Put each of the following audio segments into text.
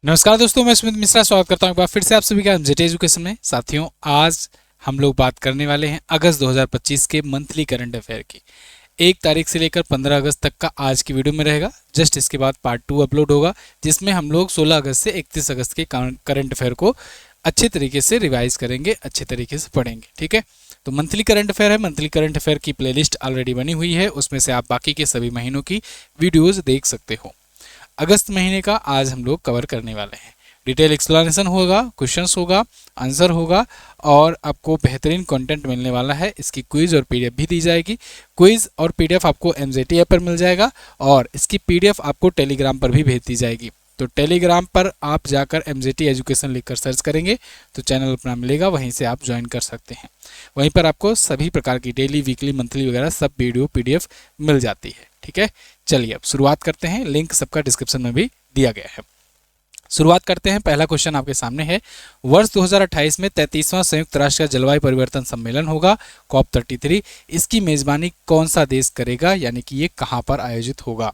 नमस्कार दोस्तों, मैं स्मित मिश्रा स्वागत करता हूं एक बार फिर से आप सभी का एमजेटी एजुकेशन में। साथियों, आज हम लोग बात करने वाले हैं अगस्त 2025 के मंथली करंट अफेयर की। 1 तारीख से लेकर 15 अगस्त तक का आज की वीडियो में रहेगा। जस्ट इसके बाद पार्ट 2 अपलोड होगा, जिसमें हम लोग 16 अगस्त से 31 अगस्त के करंट अफेयर को अच्छे तरीके से रिवाइज करेंगे, अच्छे तरीके से पढ़ेंगे। ठीक है, तो मंथली करंट अफेयर है। मंथली करंट अफेयर की प्लेलिस्ट ऑलरेडी बनी हुई है, उसमें से आप बाकी के सभी महीनों की वीडियोज देख सकते हो। अगस्त महीने का आज हम लोग कवर करने वाले हैं। डिटेल एक्सप्लेनेशन होगा, क्वेश्चंस होगा, आंसर होगा और आपको बेहतरीन कंटेंट मिलने वाला है। इसकी क्विज और पीडीएफ भी दी जाएगी। क्विज और पीडीएफ आपको एमजेटी ऐप पर मिल जाएगा और इसकी पीडीएफ आपको टेलीग्राम पर भी भेज दी जाएगी। तो टेलीग्राम पर आप जाकर एमजेटी एजुकेशन लिखकर सर्च करेंगे तो चैनल अपना मिलेगा, वहीं से आप ज्वाइन कर सकते हैं। वहीं पर आपको सभी प्रकार की डेली, वीकली, मंथली वगैरह सब वीडियो पीडीएफ मिल जाती है। ठीक है, चलिए अब शुरुआत करते हैं। लिंक सबका डिस्क्रिप्शन में भी दिया गया है। शुरुआत करते हैं। पहला क्वेश्चन आपके सामने है। वर्ष 2028 में 33वां संयुक्त राष्ट्र का जलवायु परिवर्तन सम्मेलन होगा, COP 33। इसकी मेजबानी कौन सा देश करेगा, यानी कि ये कहाँ पर आयोजित होगा?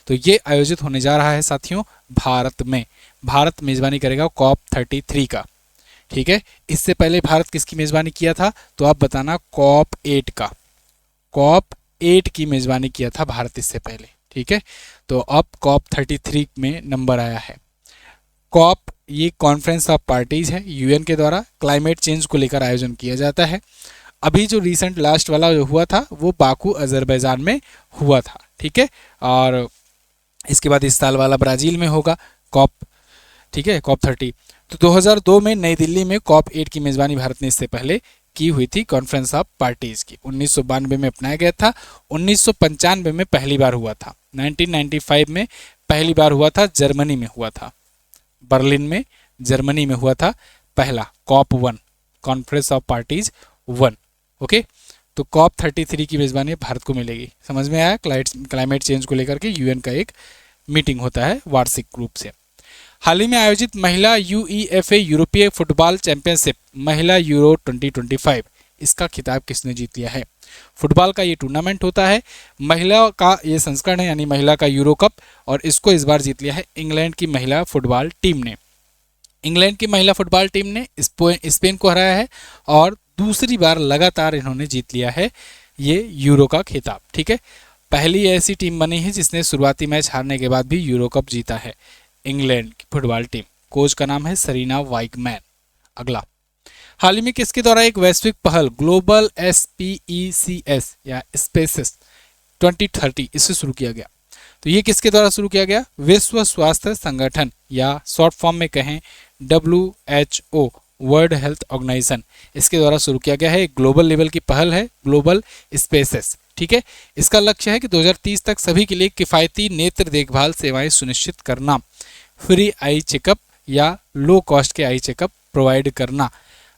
तो ये आयोजित होने जा रहा है साथियों भारत में। भारत मेजबानी करेगा COP 33 का। ठीक है, इससे पहले भारत किसकी मेजबानी किया था? तो आप बताना। COP 8 का। COP 8 की मेजबानी किया था भारत इससे पहले। ठीक है, तो अब COP 33 में नंबर आया है। कॉप ये कॉन्फ्रेंस ऑफ पार्टीज है, यूएन के द्वारा क्लाइमेट चेंज को लेकर आयोजन किया जाता है। अभी जो रिसेंट लास्ट वाला जो हुआ था वो बाकू अजरबैजान में हुआ था। ठीक है, और इसके बाद इस साल वाला ब्राजील में होगा कॉप। ठीक है, COP 30। तो 2002 में नई दिल्ली में COP 8 की मेजबानी भारत ने इससे पहले की हुई थी, कॉन्फ्रेंस ऑफ पार्टीज की। 1992 में अपनाया गया था। 1995 में पहली बार हुआ था। 1995 में पहली बार हुआ था, जर्मनी में हुआ था, बर्लिन में, जर्मनी में हुआ था पहला COP 1, conference of parties 1। Okay, तो COP 33 की मेजबानी भारत को मिलेगी। समझ में आया? क्लाइमेट चेंज को लेकर के यूएन का एक मीटिंग होता है वार्षिक रूप से। हाल ही में आयोजित महिला UEFA यूरोपीय फुटबॉल चैंपियनशिप महिला यूरो 2025, इसका खिताब किसने जीत लिया है? फुटबॉल का ये टूर्नामेंट होता है, महिला का ये संस्करण है, यानी महिला का यूरो कप, और इसको इस बार जीत लिया है इंग्लैंड की महिला फुटबॉल टीम ने। इंग्लैंड की महिला फुटबॉल टीम ने स्पेन को हराया है और दूसरी बार लगातार इन्होंने जीत लिया है ये यूरो का खिताब। ठीक है, पहली ऐसी टीम बनी है जिसने शुरुआती मैच हारने के बाद भी यूरो कप जीता है, इंग्लैंड की फुटबॉल टीम। कोच का नाम है सरीना वाइगमैन। अगला, हाल ही में किसके द्वारा एक वैश्विक पहल ग्लोबल SPECS या स्पेसेस 2030 इससे शुरू किया गया? तो ये किसके द्वारा शुरू किया गया? विश्व स्वास्थ्य संगठन या शॉर्ट फॉर्म में कहें WHO, वर्ल्ड हेल्थ ऑर्गेनाइजेशन, इसके द्वारा शुरू किया गया है। ग्लोबल लेवल की पहल है ग्लोबल स्पेसेस। ठीक है, इसका लक्ष्य है कि 2030 तक सभी के लिए किफ़ायती नेत्र देखभाल सेवाएं सुनिश्चित करना, फ्री आई चेकअप या लो कॉस्ट के आई चेकअप प्रोवाइड करना।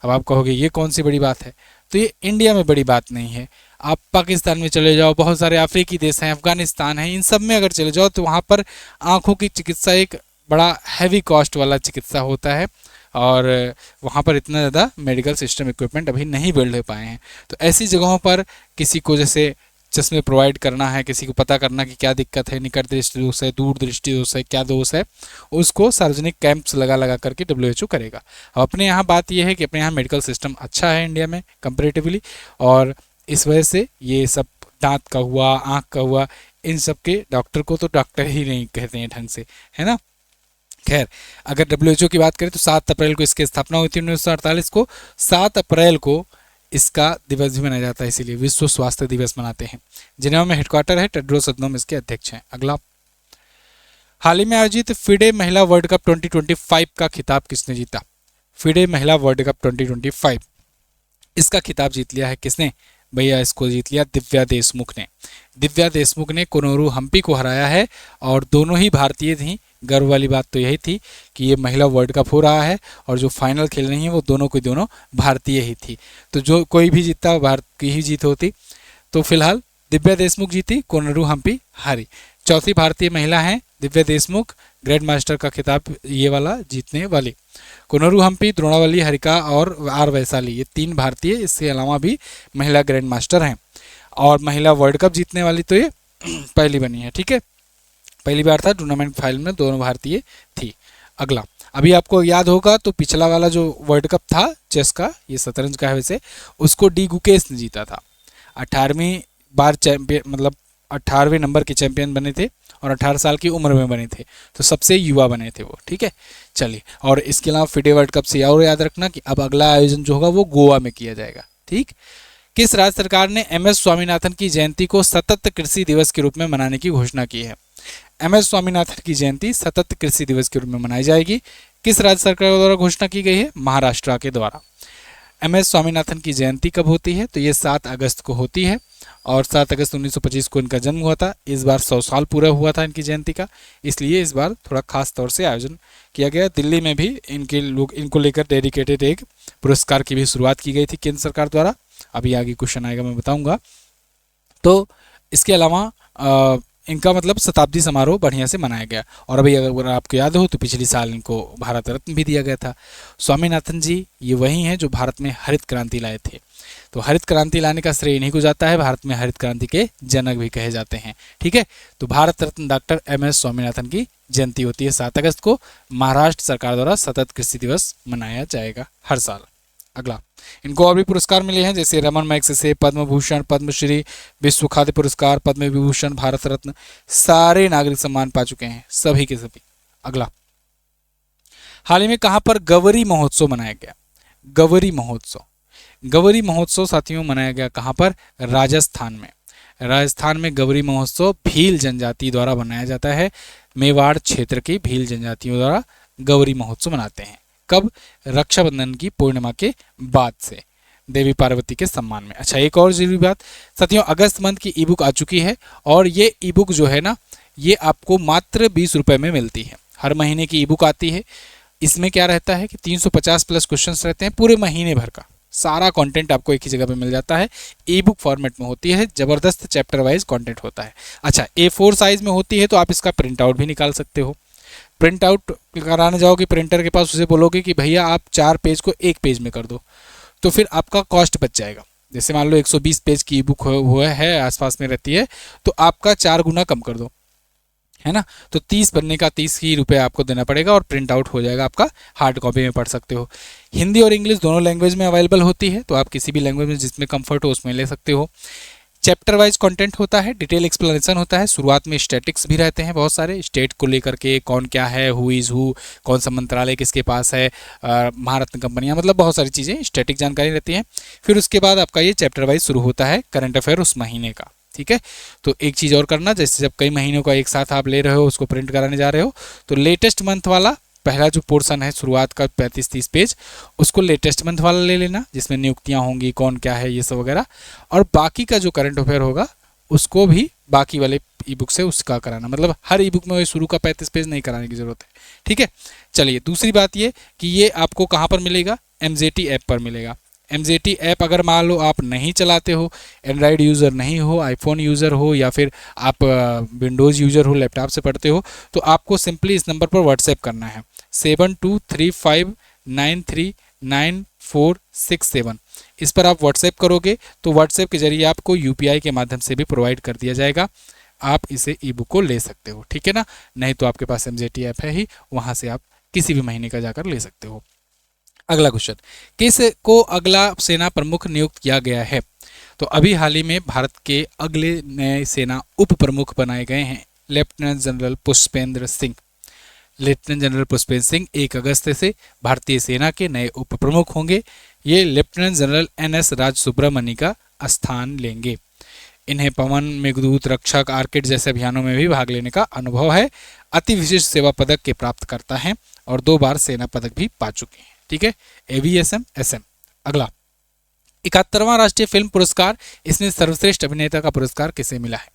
अब आप कहोगे ये कौन सी बड़ी बात है? तो ये इंडिया में बड़ी बात नहीं है। आप पाकिस्तान में चले जाओ, बहुत सारे अफ्रीकी देश हैं, अफगानिस्तान है, इन सब में अगर चले जाओ तो वहाँ पर आँखों की चिकित्सा एक बड़ा हैवी कॉस्ट वाला चिकित्सा होता है और वहाँ पर इतना ज़्यादा मेडिकल सिस्टम इक्विपमेंट अभी नहीं बिल्ड हो पाए हैं। तो ऐसी जगहों पर किसी को जैसे चश्मे प्रोवाइड करना है, किसी को पता करना कि क्या दिक्कत है, निकट दृष्टि दोष है, दूर दृष्टि दोष है, क्या दोष है, उसको सार्वजनिक कैंप्स लगा कर के WHO करेगा। अब अपने यहाँ बात यह है कि अपने यहाँ मेडिकल सिस्टम अच्छा है इंडिया में कंपेरेटिवली, और इस वजह से ये सब दांत का हुआ, आँख का हुआ, इन सब के डॉक्टर को तो डॉक्टर ही नहीं कहते हैं ढंग से, है ना। खैर, अगर WHO की बात करें तो 7 अप्रैल को इसकी स्थापना हुई थी 1948 को। 7 अप्रैल को इसका दिवस भी मनाया जाता है, इसीलिए विश्व स्वास्थ्य दिवस मनाते हैं। जिनेवा में हेडक्वार्टर है, टेड्रोस अधनोम इसके अध्यक्ष हैं। अगला, हाल ही में आयोजित फिडे महिला वर्ल्ड कप 2025 का खिताब किसने जीता? फिडे महिला वर्ल्ड कप 2025, इसका खिताब जीत लिया है किसने? भैया इसको जीत लिया दिव्या देशमुख ने। दिव्या देशमुख ने कोनोरू हम्पी को हराया है और दोनों ही भारतीय थी। गर्व वाली बात तो यही थी कि ये महिला वर्ल्ड कप हो रहा है और जो फाइनल खेल रही हैं वो दोनों की दोनों भारतीय ही थी। तो जो कोई भी जीतता भारत की ही जीत होती। तो फिलहाल दिव्या देशमुख जीती, कोनोरू हम्पी हारी। चौथी भारतीय महिला हैं दिव्या देशमुख, ग्रैंड मास्टर का खिताब ये वाला जीतने वाली। कोनोरू हम्पी, द्रोणावली हरिका और R वैशाली, ये 3 भारतीय, इसके अलावा भी महिला ग्रैंड मास्टर हैं। और महिला वर्ल्ड कप जीतने वाली तो ये पहली बनी है। ठीक है, पहली बार था टूर्नामेंट फाइनल में दोनों भारतीय थी। अगला, अभी आपको याद होगा तो पिछला वाला जो वर्ल्ड कप था चेस का, ये शतरंज का है वैसे, उसको डी गुकेश ने जीता था। 18वीं बार चैंपियन, मतलब 18वें नंबर के चैंपियन बने थे और 18 साल की उम्र में बने थे, तो सबसे युवा बने थे वो। ठीक है, चलिए, और इसके अलावा फिडे वर्ल्ड कप से और याद रखना कि अब अगला आयोजन जो होगा वो गोवा में किया जाएगा। ठीक, किस राज्य सरकार ने एम.एस. स्वामीनाथन की जयंती को सतत कृषि दिवस के रूप में मनाने की घोषणा की है? एम.एस. स्वामीनाथन की जयंती सतत कृषि दिवस के रूप में मनाई जाएगी। किस राज्य सरकार द्वारा घोषणा की गई है? महाराष्ट्र के द्वारा। एम.एस. स्वामीनाथन की जयंती कब होती है? तो ये 7 अगस्त को होती है और 7 अगस्त 1925 को इनका जन्म हुआ था। इस बार 100 साल पूरा हुआ था इनकी जयंती का, इसलिए इस बार थोड़ा खास तौर से आयोजन किया गया। दिल्ली में भी इनको लेकर डेडिकेटेड एक पुरस्कार की भी शुरुआत की गई थी केंद्र सरकार द्वारा। अभी आगे क्वेश्चन आएगा, मैं बताऊंगा। तो इसके अलावा इनका मतलब शताब्दी समारोह बढ़िया से मनाया गया। और अभी अगर आपको याद हो तो पिछले साल इनको भारत रत्न भी दिया गया था। स्वामीनाथन जी ये वही हैं जो भारत में हरित क्रांति लाए थे, तो हरित क्रांति लाने का श्रेय इन्हीं को जाता है। भारत में हरित क्रांति के जनक भी कहे जाते हैं। ठीक है, तो भारत रत्न डॉक्टर एम.एस. स्वामीनाथन की जयंती होती है 7 अगस्त को। महाराष्ट्र सरकार द्वारा सतत कृषि दिवस मनाया जाएगा हर साल। अगला, इनको और भी पुरस्कार मिले हैं जैसे रमन मैग्सेसे, पद्म भूषण, पद्मश्री, विश्व खाद्य पुरस्कार, पद्म विभूषण, भारत रत्न, सारे नागरिक सम्मान पा चुके हैं सभी के सभी। अगला, हाल ही में कहां पर गवरी महोत्सव मनाया गया? गवरी महोत्सव, गवरी महोत्सव साथियों मनाया गया कहां पर? राजस्थान में। राजस्थान में गवरी महोत्सव भील जनजाति द्वारा मनाया जाता है। मेवाड़ क्षेत्र की भील जनजातियों द्वारा गवरी महोत्सव मनाते हैं। कब? रक्षाबंधन की पूर्णिमा के बाद से, देवी पार्वती के सम्मान में। अच्छा, एक और जरूरी बात साथियों, अगस्त मंथ की ई बुक आ चुकी है और ये ई बुक जो है ना, ये आपको मात्र 20 रुपए में मिलती है। हर महीने की ई बुक आती है। इसमें क्या रहता है कि 350 प्लस क्वेश्चंस रहते हैं पूरे महीने भर का, सारा कंटेंट आपको एक ही जगह पे मिल जाता है। ई बुक फॉर्मेट में होती है, जबरदस्त चैप्टर वाइज कंटेंट होता है। अच्छा, A4 साइज में होती है तो आप इसका प्रिंट आउट भी निकाल सकते हो। प्रिंट आउट कराने जाओगे प्रिंटर के पास, उसे बोलोगे कि भैया आप 4 पेज को 1 पेज में कर दो, तो फिर आपका कॉस्ट बच जाएगा। जैसे मान लो 120 पेज की ई बुक हुआ है, आसपास में रहती है, तो आपका 4 गुना कम कर दो, है ना। तो 30 पन्ने का 30 ही रुपये आपको देना पड़ेगा और प्रिंट आउट हो जाएगा आपका, हार्ड कॉपी में पढ़ सकते हो। हिंदी और इंग्लिश दोनों लैंग्वेज में अवेलेबल होती है, तो आप किसी भी लैंग्वेज में जिसमें कंफर्ट हो उसमें ले सकते हो। चैप्टर वाइज कंटेंट होता है, डिटेल एक्सप्लेनेशन होता है। शुरुआत में स्टैटिक्स भी रहते हैं बहुत सारे, स्टेट को लेकर के, कौन क्या है, हु इज़ हु, कौन सा मंत्रालय किसके पास है, महारत्न कंपनियां, मतलब बहुत सारी चीज़ें स्टैटिक जानकारी रहती है। फिर उसके बाद आपका ये चैप्टर वाइज शुरू होता है करंट अफेयर उस महीने का। ठीक है, तो एक चीज़ और करना, जैसे जब कई महीनों का एक साथ आप ले रहे हो, उसको प्रिंट कराने जा रहे हो, तो लेटेस्ट मंथ वाला पहला जो पोर्शन है शुरुआत का 35-30 पेज, उसको लेटेस्ट मंथ वाला ले लेना, जिसमें नियुक्तियां होंगी, कौन क्या है, ये सब वगैरह। और बाकी का जो करंट अफेयर होगा उसको भी बाकी वाले ई बुक से उसका कराना, मतलब हर ई बुक में वही शुरू का 35 पेज नहीं कराने की जरूरत है। ठीक है, चलिए, दूसरी बात ये कि ये आपको कहाँ पर मिलेगा? MJT ऐप पर मिलेगा। MJT ऐप अगर मान लो आप नहीं चलाते हो, एंड्रॉयड यूज़र नहीं हो, आईफोन यूज़र हो, या फिर आप विंडोज़ यूज़र हो, लैपटॉप से पढ़ते हो, तो आपको सिंपली इस नंबर पर व्हाट्सएप करना है 7235939467। इस पर आप व्हाट्सएप करोगे तो व्हाट्सएप के जरिए आपको UPI के माध्यम से भी प्रोवाइड कर दिया जाएगा। आप इसे ई बुक को ले सकते हो, ठीक है ना। नहीं तो आपके पास MJT ऐप है ही, वहाँ से आप किसी भी महीने का जाकर ले सकते हो। अगला क्वेश्चन, किस को अगला सेना प्रमुख नियुक्त किया गया है? तो अभी हाल ही में भारत के अगले नए सेना उप प्रमुख बनाए गए हैं lieutenant general Pushpendra Singh. Lieutenant general Pushpendra Singh 1 अगस्त से भारतीय सेना के नए उप प्रमुख होंगे। ये लेफ्टिनेंट जनरल NS राजसुब्रमण्य का स्थान लेंगे। इन्हें पवन, मेघदूत, रक्षक, आर्किड जैसे अभियानों में भी भाग लेने का अनुभव है। अति विशिष्ट सेवा पदक के प्राप्त करता है और 2 बार सेना पदक भी पा चुके हैं। ठीक है, AVSM SM। अगला, 71वां राष्ट्रीय फिल्म पुरस्कार, इसमें सर्वश्रेष्ठ अभिनेता का पुरस्कार किसे मिला है?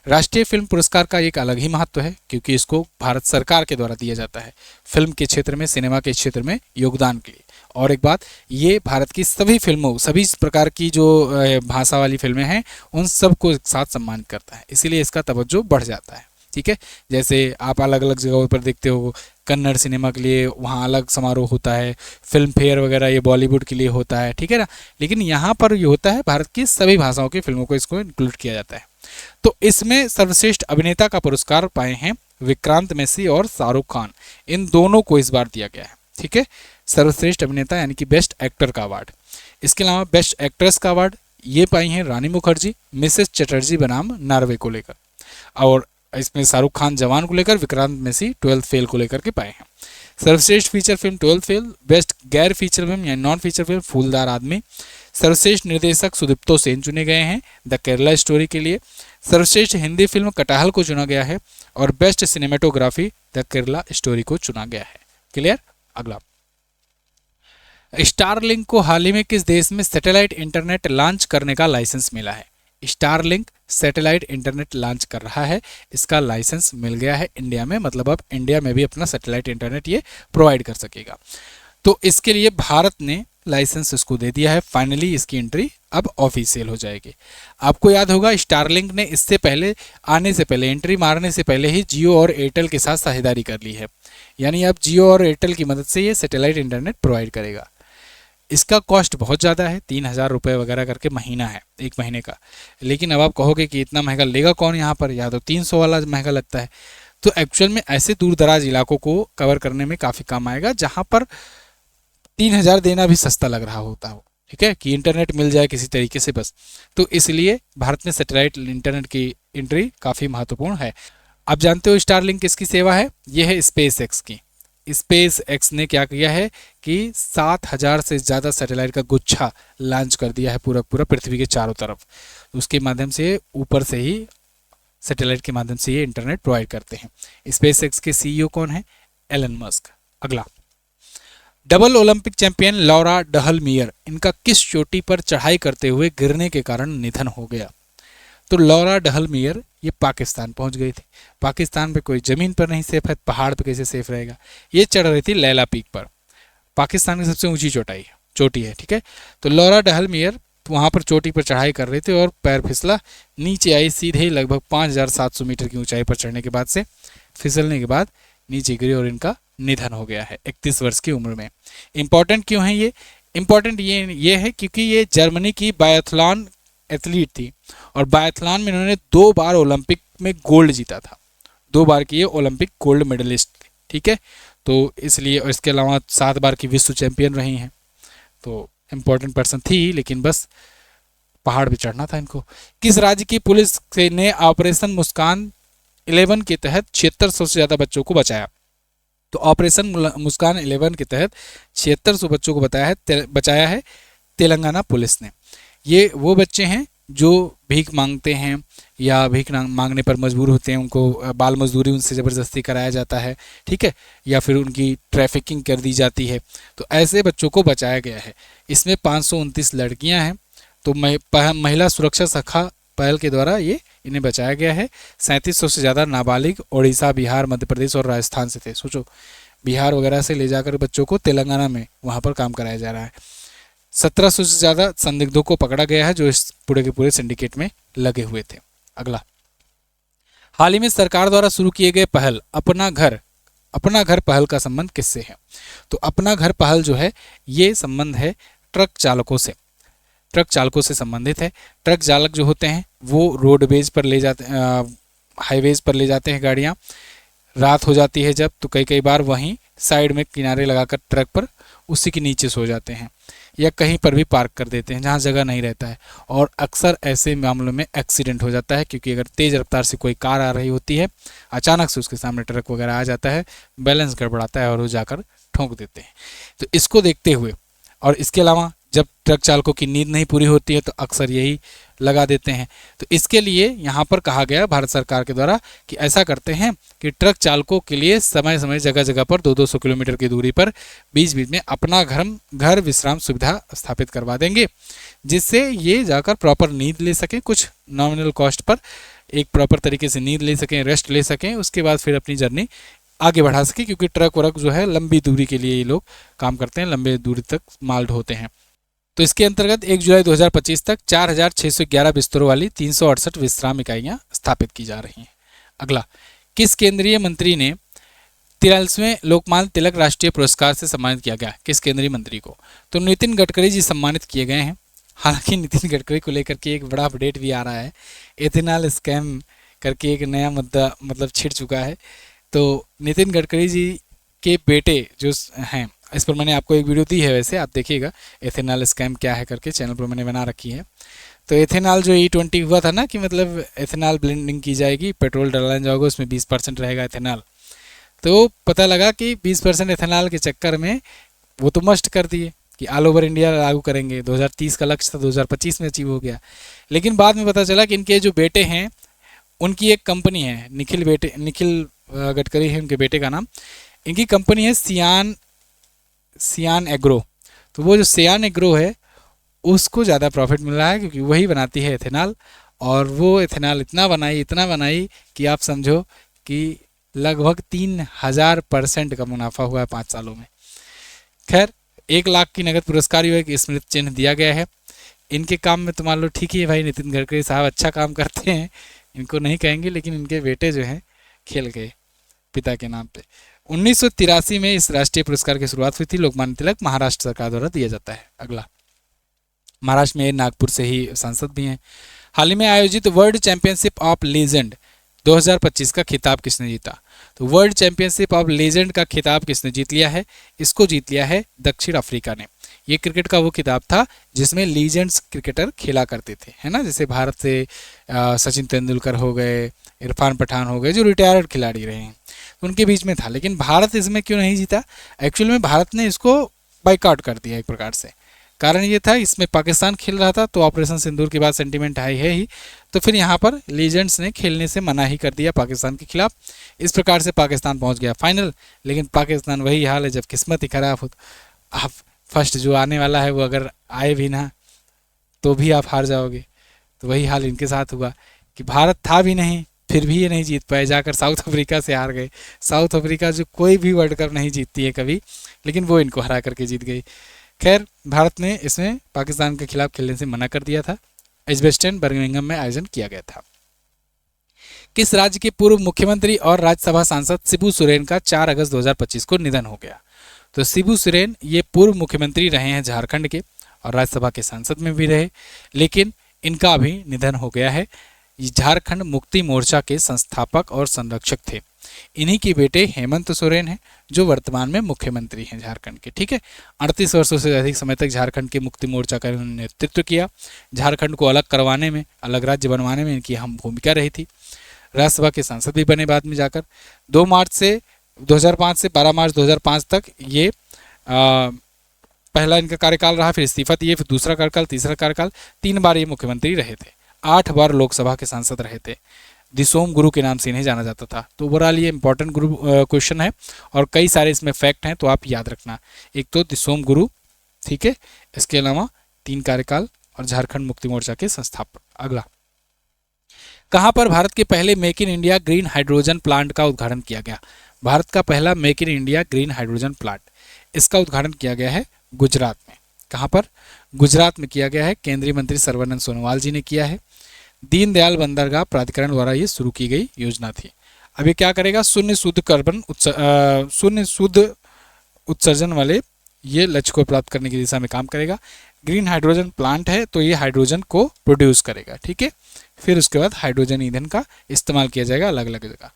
राष्ट्रीय फिल्म पुरस्कार का एक अलग ही महत्व है क्योंकि इसको भारत सरकार के द्वारा दिया जाता है फिल्म के क्षेत्र में, सिनेमा के क्षेत्र में योगदान के लिए। और एक बात, ये भारत की सभी फिल्मों, सभी प्रकार की जो भाषा वाली फिल्में हैं उन सबको एक साथ सम्मानित करता है, इसीलिए इसका तवज्जो बढ़ जाता है। ठीक है, जैसे आप अलग अलग जगहों पर देखते हो, कन्नड़ सिनेमा के लिए वहाँ अलग समारोह होता है, फिल्म फेयर वगैरह ये बॉलीवुड के लिए होता है, ठीक है ना। लेकिन यहाँ पर ये होता है भारत की सभी भाषाओं की फिल्मों को इसको इंक्लूड किया जाता है। तो इसमें सर्वश्रेष्ठ अभिनेता का पुरस्कार पाए हैं विक्रांत मैसी और शाहरुख खान, इन दोनों को इस बार दिया गया है। ठीक है, सर्वश्रेष्ठ अभिनेता यानी कि बेस्ट एक्टर का अवार्ड। इसके अलावा बेस्ट एक्ट्रेस का अवार्ड ये पाई हैं रानी मुखर्जी मिसेस चटर्जी बनाम नॉर्वे को लेकर, और इसमें शाहरुख खान जवान को लेकर, विक्रांत मैसी 12th फेल को लेकर के पाए हैं। सर्वश्रेष्ठ feature film 12th fail, best गैर फीचर फिल्म या नॉन फीचर फिल्म फूलदार आदमी, सर्वश्रेष्ठ निर्देशक सुदीप्तो सेन चुने गए हैं द केरला स्टोरी के लिए, सर्वश्रेष्ठ हिंदी फिल्म कटाहल को चुना गया है, और best cinematography the Kerala story को चुना गया है। क्लियर। अगला, स्टारलिंक को हाल ही में किस देश में सैटेलाइट इंटरनेट लॉन्च करने का लाइसेंस मिला है? स्टारलिंक सैटेलाइट इंटरनेट लॉन्च कर रहा है, इसका लाइसेंस मिल गया है इंडिया में, मतलब अब इंडिया में भी अपना सैटेलाइट इंटरनेट ये प्रोवाइड कर सकेगा। तो इसके लिए भारत ने लाइसेंस इसको दे दिया है, फाइनली इसकी एंट्री अब ऑफिशियल हो जाएगी। आपको याद होगा स्टारलिंक ने इससे पहले आने से पहले, एंट्री मारने से पहले ही जियो और एयरटेल के साथ साझेदारी कर ली है, यानी अब जियो और एयरटेल की मदद से ये सैटेलाइट इंटरनेट प्रोवाइड करेगा। इसका कॉस्ट बहुत ज़्यादा है, 3,000 रुपये वगैरह करके महीना है, एक महीने का। लेकिन अब आप कहोगे कि इतना महंगा लेगा कौन यहाँ पर, या तो 300 वाला महंगा लगता है। तो एक्चुअल में ऐसे दूर दराज इलाकों को कवर करने में काफ़ी काम आएगा जहाँ पर 3,000 देना भी सस्ता लग रहा होता हो। ठीक है, कि इंटरनेट मिल जाए किसी तरीके से बस। तो इसलिए भारत में सैटेलाइट इंटरनेट की एंट्री काफ़ी महत्वपूर्ण है। आप जानते हो स्टारलिंक किसकी सेवा है? ये है स्पेस एक्स की। स्पेस एक्स ने क्या किया है कि 7,000 से ज़्यादा सैटेलाइट का गुच्छा लॉन्च कर दिया है पूरा पूरा पृथ्वी के चारों तरफ। उसके माध्यम से ऊपर से ही सैटेलाइट के माध्यम से ये इंटरनेट प्रोवाइड करते हैं। स्पेस एक्स के सीईओ कौन है? Elon Musk. अगला, double Olympic champion Laura Dahlmeier, इनका किस चोटी पर चढ़ाई करते हुए गिरने के कारण निधन हो गया? तो लॉरा डहलमियर ये पाकिस्तान पहुंच गई थी। पाकिस्तान पे कोई ज़मीन पर नहीं सेफ है, पहाड़ पे कैसे सेफ रहेगा? ये चढ़ रही थी लैला पीक पर, पाकिस्तान की सबसे ऊंची चोटी है। ठीक है, तो लॉरा डहलमियर वहाँ पर चोटी पर चढ़ाई कर रहे थे और पैर फिसला, नीचे आई, सीधे ही लगभग 5,700 मीटर की ऊंचाई पर चढ़ने के बाद से फिसलने के बाद नीचे गिरी और इनका निधन हो गया है 31 वर्ष की उम्र में। इंपॉर्टेंट क्यों है ये? इंपॉर्टेंट ये है क्योंकि ये जर्मनी की बायोथलॉन एथलीट थी और बायोथलॉन में इन्होंने 2 बार ओलंपिक में गोल्ड जीता था, 2 बार की ये ओलंपिक गोल्ड मेडलिस्ट थी। ठीक है, तो इसलिए, और इसके अलावा 7 बार की विश्व चैंपियन रही हैं, तो इम्पोर्टेंट पर्सन थी, लेकिन बस पहाड़ पे चढ़ना था इनको। किस राज्य की पुलिस ने ऑपरेशन मुस्कान 11 के तहत 7600 से ज़्यादा बच्चों को बचाया? तो ऑपरेशन मुस्कान 11 के तहत 7600 बच्चों को बचाया है तेलंगाना पुलिस ने। ये वो बच्चे हैं जो भीख मांगते हैं या भीख मांगने पर मजबूर होते हैं, उनको बाल मजदूरी उनसे ज़बरदस्ती कराया जाता है। ठीक है, या फिर उनकी ट्रैफिकिंग कर दी जाती है, तो ऐसे बच्चों को बचाया गया है। इसमें 529 लड़कियां हैं, तो महिला सुरक्षा शाखा पहल के द्वारा ये इन्हें बचाया गया है। 3700 से ज़्यादा नाबालिग उड़ीसा, बिहार, मध्य प्रदेश और राजस्थान से थे। सोचो, बिहार वगैरह से ले जाकर बच्चों को तेलंगाना में वहाँ पर काम कराया जा रहा है। 1700 से ज़्यादा संदिग्धों को पकड़ा गया है जो इस पूरे के पूरे सिंडिकेट में लगे हुए थे। अगला, हाल ही में सरकार द्वारा शुरू किए गए पहल अपना घर पहल का संबंध किससे है? तो अपना घर पहल जो है ये संबंध है ट्रक चालकों से संबंधित है। ट्रक चालक जो होते हैं वो रोडवेज पर ले जाते हाईवेज पर ले जाते हैं गाड़ियाँ। रात हो जाती है जब, तो कई बार वहीं साइड में किनारे लगाकर ट्रक पर उसी के नीचे सो जाते हैं या कहीं पर भी पार्क कर देते हैं जहाँ जगह नहीं रहता है। और अक्सर ऐसे मामलों में एक्सीडेंट हो जाता है, क्योंकि अगर तेज़ रफ्तार से कोई कार आ रही होती है, अचानक से उसके सामने ट्रक वगैरह आ जाता है, बैलेंस गड़बड़ाता है और वो जाकर ठोंक देते हैं। तो इसको देखते हुए, और इसके अलावा जब ट्रक चालकों की नींद नहीं पूरी होती है तो अक्सर यही लगा देते हैं। तो इसके लिए यहाँ पर कहा गया भारत सरकार के द्वारा कि ऐसा करते हैं कि ट्रक चालकों के लिए समय समय जगह जगह पर 200-200 किलोमीटर की दूरी पर बीच बीच में अपना घर विश्राम सुविधा स्थापित करवा देंगे, जिससे ये जाकर प्रॉपर नींद ले सकें, कुछ नॉमिनल कॉस्ट पर एक प्रॉपर तरीके से नींद ले सकें, रेस्ट ले सकें, उसके बाद फिर अपनी जर्नी आगे बढ़ा सकें। क्योंकि ट्रक वर्क जो है लंबी दूरी के लिए ये लोग काम करते हैं, लंबे दूरी तक माल ढोते हैं। तो इसके अंतर्गत 1 जुलाई 2025 तक 4,611 बिस्तरों वाली 368 विश्राम इकाइयाँ स्थापित की जा रही हैं। अगला, किस केंद्रीय मंत्री ने 43वें लोकमान्य तिलक राष्ट्रीय पुरस्कार से सम्मानित किया गया? किस केंद्रीय मंत्री को? तो नितिन गडकरी जी सम्मानित किए गए हैं। हालांकि नितिन गडकरी को लेकर के एक बड़ा अपडेट भी आ रहा है। एथेनॉल स्कैम करके एक नया मुद्दा मतलब छिड़ चुका है। तो नितिन गडकरी जी के बेटे जो हैं, इस पर मैंने आपको एक वीडियो दी है, वैसे आप देखिएगा, एथेनॉल स्कैम क्या है करके चैनल पर मैंने बना रखी है। तो एथेनॉल जो E20 हुआ था ना कि मतलब एथेनॉल ब्लेंडिंग की जाएगी, पेट्रोल डाला जाएगा, उसमें 20% रहेगा एथेनॉल। तो पता लगा कि 20% एथेनॉल के चक्कर में वो तो मस्ट कर दिए कि ऑल ओवर इंडिया लागू करेंगे। 2030 का लक्ष्य था, 2025 में अचीव हो गया। लेकिन बाद में पता चला कि इनके जो बेटे हैं, उनकी एक कंपनी है, निखिल गडकरी है उनके बेटे का नाम, इनकी कंपनी है सियान एग्रो। तो वो जो सियान एग्रो है उसको ज़्यादा प्रॉफिट मिल रहा है क्योंकि वही बनाती है एथेनॉल। और वो एथेनॉल इतना बनाई कि आप समझो कि लगभग 3000% का मुनाफा हुआ है 5 सालों में। खैर 1 लाख की नगद पुरस्कार हुआ, कि स्मृति चिन्ह दिया गया है। इनके काम में तो मान लो ठीक ही है भाई, नितिन गडकरी साहब अच्छा काम करते हैं, इनको नहीं कहेंगे, लेकिन इनके बेटे जो हैं खेल गए पिता के नाम पे। 1983 में इस राष्ट्रीय पुरस्कार की शुरुआत हुई थी। लोकमान्य तिलक महाराष्ट्र सरकार द्वारा दिया जाता है। अगला, महाराष्ट्र में नागपुर से ही सांसद भी हैं। हाल ही में आयोजित वर्ल्ड चैंपियनशिप ऑफ लीजेंड 2025 का खिताब किसने जीता? तो वर्ल्ड चैंपियनशिप ऑफ लीजेंड का खिताब किसने जीत लिया है? इसको जीत लिया है दक्षिण अफ्रीका ने। ये क्रिकेट का वो खिताब था जिसमें लीजेंड्स क्रिकेटर खेला करते थे, है ना, जैसे भारत से सचिन तेंदुलकर हो गए, इरफान पठान हो गए, जो रिटायर्ड खिलाड़ी रहे हैं, उनके बीच में था। लेकिन भारत इसमें क्यों नहीं जीता? एक्चुअल में भारत ने इसको बाइकआउट कर दिया एक प्रकार से। कारण ये था, इसमें पाकिस्तान खेल रहा था, तो ऑपरेशन सिंदूर के बाद सेंटीमेंट हाई है ही, तो फिर यहाँ पर लीजेंड्स ने खेलने से मना ही कर दिया पाकिस्तान के खिलाफ। इस प्रकार से पाकिस्तान पहुँच गया फाइनल। लेकिन पाकिस्तान वही हाल है, जब किस्मत ही खराब हो, आप फर्स्ट जो आने वाला है वो अगर आए भी ना तो भी आप हार जाओगे। तो वही हाल इनके साथ हुआ कि भारत था भी नहीं, फिर भी ये नहीं जीत पाए, जाकर साउथ अफ्रीका से हार गए। साउथ अफ्रीका जो कोई भी वर्ल्ड कप नहीं जीतती है कभी, लेकिन वो इनको हरा करके जीत गई। खैर भारत ने इसमें पाकिस्तान के खिलाफ खेलने से मना कर दिया था। एजबेस्टन बर्मिंघम में आयोजन किया गया था। किस राज्य के पूर्व मुख्यमंत्री और राज्यसभा सांसद शिबू सोरेन का 4 अगस्त 2025 को निधन हो गया? तो शिबू सोरेन ये पूर्व मुख्यमंत्री रहे हैं झारखंड के, और राज्यसभा के सांसद में भी रहे, लेकिन इनका अभी निधन हो गया है। झारखंड मुक्ति मोर्चा के संस्थापक और संरक्षक थे। इन्हीं के बेटे हेमंत सोरेन हैं, जो वर्तमान में मुख्यमंत्री हैं झारखंड के। ठीक है, 38 वर्षों से अधिक समय तक झारखंड के मुक्ति मोर्चा का इन्होंने नेतृत्व किया। झारखंड को अलग करवाने में, अलग राज्य बनवाने में इनकी अहम भूमिका रही थी। राज्यसभा के सांसद भी बने बाद में जाकर। 2005 से 12 मार्च 2005 तक ये पहला इनका कार्यकाल रहा, फिर इस्तीफा दिए, फिर दूसरा कार्यकाल, तीसरा कार्यकाल, 3 बार ये मुख्यमंत्री रहे थे। 8 बार लोकसभा के सांसद रहे थे। दिसोम गुरु के नाम से इन्हें जाना जाता था। तो ओवरऑल ये इंपॉर्टेंट क्वेश्चन है और कई सारे इसमें फैक्ट हैं, तो आप याद रखना। एक तो दिसोम गुरु, ठीक है, इसके अलावा 3 कार्यकाल और झारखंड मुक्ति मोर्चा के संस्थापक। अगला, कहां पर भारत के पहले make in India green hydrogen plant का उद्घाटन किया गया? भारत का पहला make in India green hydrogen plant, इसका उद्घाटन किया गया है गुजरात में। कहां पर? गुजरात में किया गया है। केंद्रीय मंत्री सर्बानंद सोनोवाल जी ने किया है। दीनदयाल बंदरगाह प्राधिकरण द्वारा ये शुरू की गई योजना थी। अब ये क्या करेगा? शून्य शुद्ध उत्सर्जन वाले ये लक्ष्य को प्राप्त करने की दिशा में काम करेगा। ग्रीन हाइड्रोजन प्लांट है, तो ये हाइड्रोजन को प्रोड्यूस करेगा। ठीक है, फिर उसके बाद हाइड्रोजन ईंधन का इस्तेमाल किया जाएगा अलग अलग जगह।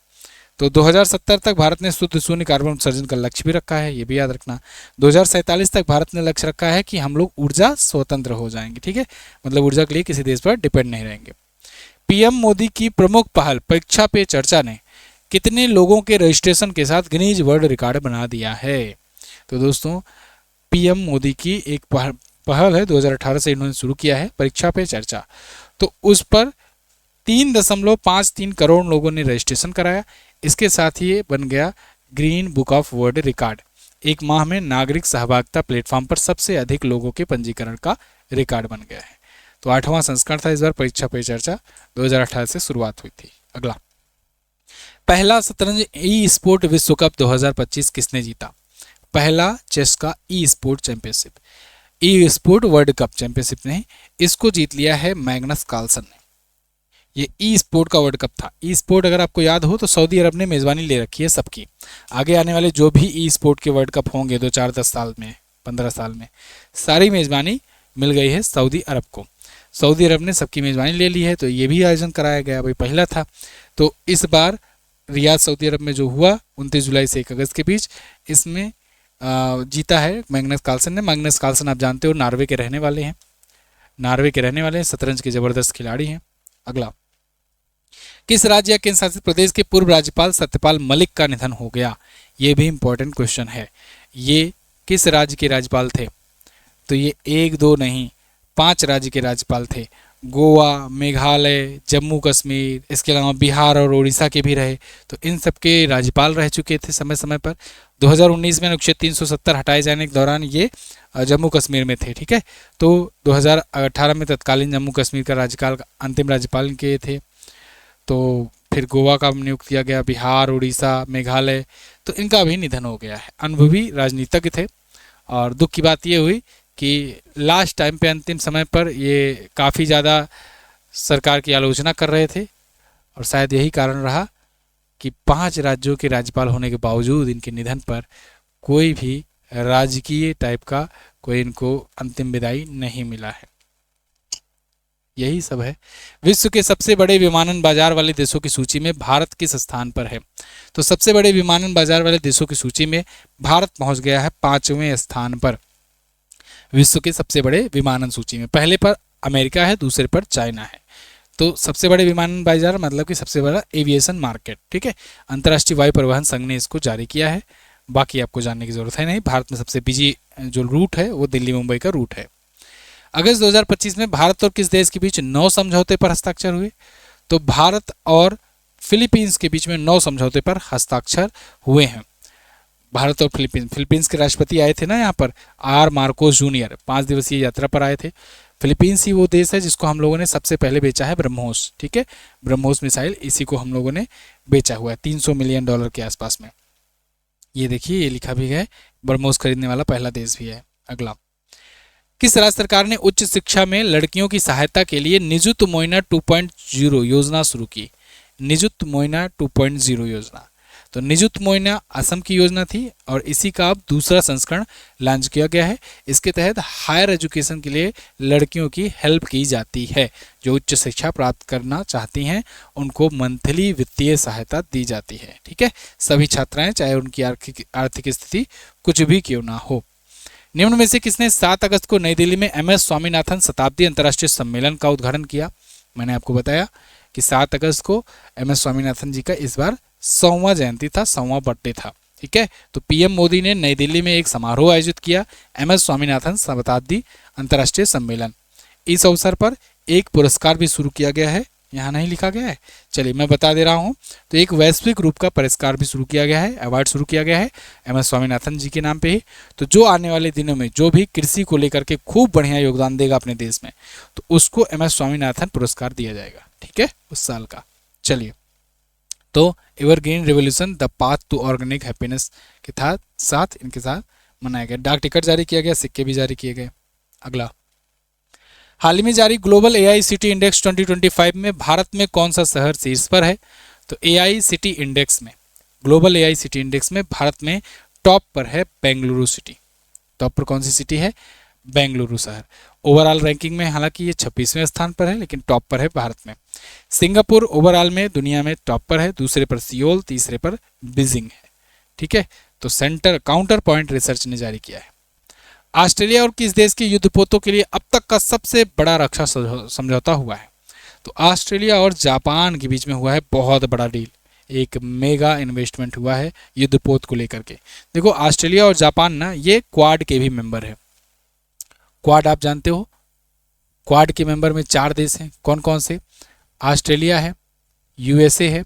तो 2070 तक भारत ने शुद्ध शून्य कार्बन उत्सर्जन का लक्ष्य भी रखा है, ये भी याद रखना। 2047 तक भारत ने लक्ष्य रखा है कि हम लोग ऊर्जा स्वतंत्र हो जाएंगे। ठीक है, मतलब ऊर्जा के लिए किसी देश पर डिपेंड नहीं रहेंगे। पीएम मोदी की प्रमुख पहल परीक्षा पे चर्चा ने कितने लोगों के रजिस्ट्रेशन के साथ गिनीज वर्ल्ड रिकॉर्ड बना दिया है? तो दोस्तों, पीएम मोदी की एक पहल है, 2018 से इन्होंने शुरू किया है परीक्षा पे चर्चा। तो उस पर 3.53 करोड़ लोगों ने रजिस्ट्रेशन कराया। इसके साथ ही ये बन गया green book of world record. एक माह में नागरिक सहभागिता प्लेटफॉर्म पर सबसे अधिक लोगों के पंजीकरण का रिकॉर्ड बन गया है। तो 8वां संस्करण था इस बार परीक्षा पे चर्चा, 2018 से शुरुआत हुई थी। अगला, पहला शतरंज ई स्पोर्ट विश्व कप 2025 किसने जीता? पहला चेस का ई स्पोर्ट चैंपियनशिप, ई स्पोर्ट वर्ल्ड कप चैंपियनशिप नहीं, इसको जीत लिया है मैग्नस कार्लसन ने। ये ई स्पोर्ट का वर्ल्ड कप था। ई स्पोर्ट अगर आपको याद हो तो सऊदी अरब ने मेज़बानी ले रखी है सबकी। आगे आने वाले जो भी ई स्पोर्ट के वर्ल्ड कप होंगे 2, 4, 10 साल में, 15 साल में, सारी मेज़बानी मिल गई है सऊदी अरब को। सऊदी अरब ने सबकी मेज़बानी ले ली है, तो ये भी आयोजन कराया गया, भाई पहला था। तो इस बार रियाद सऊदी अरब में जो हुआ 29 जुलाई से 1 अगस्त के बीच, इसमें जीता है मैग्नस कार्लसन ने। मैग्नस कार्लसन आप जानते हो नॉर्वे के रहने वाले हैं, शतरंज के जबरदस्त खिलाड़ी हैं। अगला, किस राज्य या केंद्र शासित प्रदेश के पूर्व राज्यपाल सत्यपाल मलिक का निधन हो गया? ये भी इंपॉर्टेंट क्वेश्चन है। ये किस राज्य के राज्यपाल थे? तो ये 1 2 नहीं 5 राज्य के राज्यपाल थे। गोवा, मेघालय, जम्मू कश्मीर, इसके अलावा बिहार और उड़ीसा के भी रहे। तो इन सब के राज्यपाल रह चुके थे समय समय पर। 2019 में अनुच्छेद 370 हटाए जाने के दौरान ये जम्मू कश्मीर में थे, ठीक है। तो 2018 में तत्कालीन जम्मू कश्मीर का राज्यकाल अंतिम राज्यपाल इनके थे। तो फिर गोवा का नियुक्त किया गया, बिहार, उड़ीसा, मेघालय, तो इनका भी निधन हो गया है। अनुभवी राजनीतिज्ञ थे और दुख की बात ये हुई कि लास्ट टाइम पे अंतिम समय पर ये काफ़ी ज़्यादा सरकार की आलोचना कर रहे थे और शायद यही कारण रहा कि 5 राज्यों के राज्यपाल होने के बावजूद इनके निधन पर कोई भी राजकीय टाइप का कोई इनको अंतिम विदाई नहीं मिला है। यही सब है। विश्व के सबसे बड़े विमानन बाजार वाले देशों की सूची में भारत किस स्थान पर है? तो सबसे बड़े विमानन बाजार वाले देशों की सूची में भारत पहुंच गया है 5वें स्थान पर, विश्व के सबसे बड़े विमानन सूची में। पहले पर अमेरिका है, दूसरे पर चाइना है। तो सबसे बड़े विमानन बाजार मतलब कि सबसे बड़ा एविएशन मार्केट, ठीक है। अंतर्राष्ट्रीय वायु परिवहन संघ ने इसको जारी किया है, बाकी आपको जानने की जरूरत है नहीं। भारत में सबसे बिजी जो रूट है वो दिल्ली मुंबई का रूट है। अगस्त 2025 में भारत और किस देश के बीच 9 समझौते पर हस्ताक्षर हुए? तो भारत और फिलीपींस के बीच में 9 समझौते पर हस्ताक्षर हुए हैं। भारत और फिलीपींस के राष्ट्रपति आए थे ना यहाँ पर, आर मार्कोस जूनियर, 5 दिवसीय यात्रा पर आए थे। फिलीपींस ही वो देश है जिसको हम लोगों ने सबसे पहले बेचा है ब्रह्मोस, ठीक है। ब्रह्मोस मिसाइल, इसी को हम लोगों ने बेचा हुआ है $300 मिलियन के आसपास में। ये देखिए, ये लिखा भी है, ब्रह्मोस खरीदने वाला पहला देश भी है। अगला, किस राज्य सरकार ने उच्च शिक्षा में लड़कियों की सहायता के लिए निजुत मोइना 2.0 योजना शुरू की? निजुत मोइना 2.0 योजना। तो निजुत मोइना असम की योजना थी और इसी का अब दूसरा संस्करण लॉन्च किया गया है। इसके तहत हायर एजुकेशन के लिए लड़कियों की हेल्प की जाती है। जो उच्च शिक्षा प्राप्त करना चाहती हैं उनको मंथली वित्तीय सहायता दी जाती है, ठीक है। सभी छात्राएं, चाहे उनकी आर्थिक स्थिति कुछ भी क्यों ना हो। निम्न में से किसने 7 अगस्त को नई दिल्ली में MS स्वामीनाथन शताब्दी अंतर्राष्ट्रीय सम्मेलन का उद्घाटन किया? मैंने आपको बताया कि 7 अगस्त को MS स्वामीनाथन जी का इस बार 100वां जयंती था, 100वां बर्थडे था, ठीक है। तो PM मोदी ने नई दिल्ली में एक समारोह आयोजित किया, MS स्वामीनाथन शताब्दी अंतर्राष्ट्रीय सम्मेलन। इस अवसर पर एक पुरस्कार भी शुरू किया गया है, यहाँ नहीं लिखा गया है, चलिए मैं बता दे रहा हूँ। तो एक वैश्विक रूप का पुरस्कार भी शुरू किया गया है, अवार्ड शुरू किया गया है MS स्वामीनाथन जी के नाम पे ही। तो जो आने वाले दिनों में जो भी कृषि को लेकर के खूब बढ़िया योगदान देगा अपने देश में, तो उसको MS स्वामीनाथन पुरस्कार दिया जाएगा, ठीक है, उस साल का। चलिए, तो evergreen revolution the path to organic happiness के साथ इनके साथ मनाया गया। डाक टिकट जारी किया गया, सिक्के भी जारी किए गए। अगला, हाल ही में जारी ग्लोबल AI सिटी इंडेक्स 2025 में भारत में कौन सा शहर शीर्ष पर है? तो AI सिटी इंडेक्स में, ग्लोबल AI सिटी इंडेक्स में भारत में टॉप पर है बेंगलुरु सिटी। टॉप पर कौन सी सिटी है? बेंगलुरु शहर। ओवरऑल रैंकिंग में हालांकि ये 26वें स्थान पर है, लेकिन टॉप पर है भारत में। सिंगापुर ओवरऑल में दुनिया में टॉप पर है, दूसरे पर सियोल, तीसरे पर बीजिंग है, ठीक है। तो काउंटर पॉइंट रिसर्च ने जारी किया है। ऑस्ट्रेलिया और किस देश के युद्धपोतों के लिए अब तक का सबसे बड़ा रक्षा समझौता हुआ है? तो ऑस्ट्रेलिया और जापान के बीच में हुआ है बहुत बड़ा डील, एक मेगा इन्वेस्टमेंट हुआ है युद्धपोत को लेकर के। देखो, ऑस्ट्रेलिया और जापान ना ये क्वाड के भी मेंबर है। क्वाड आप जानते हो, क्वाड के मेंबर में 4 देश हैं। कौन कौन से? ऑस्ट्रेलिया है, USA है,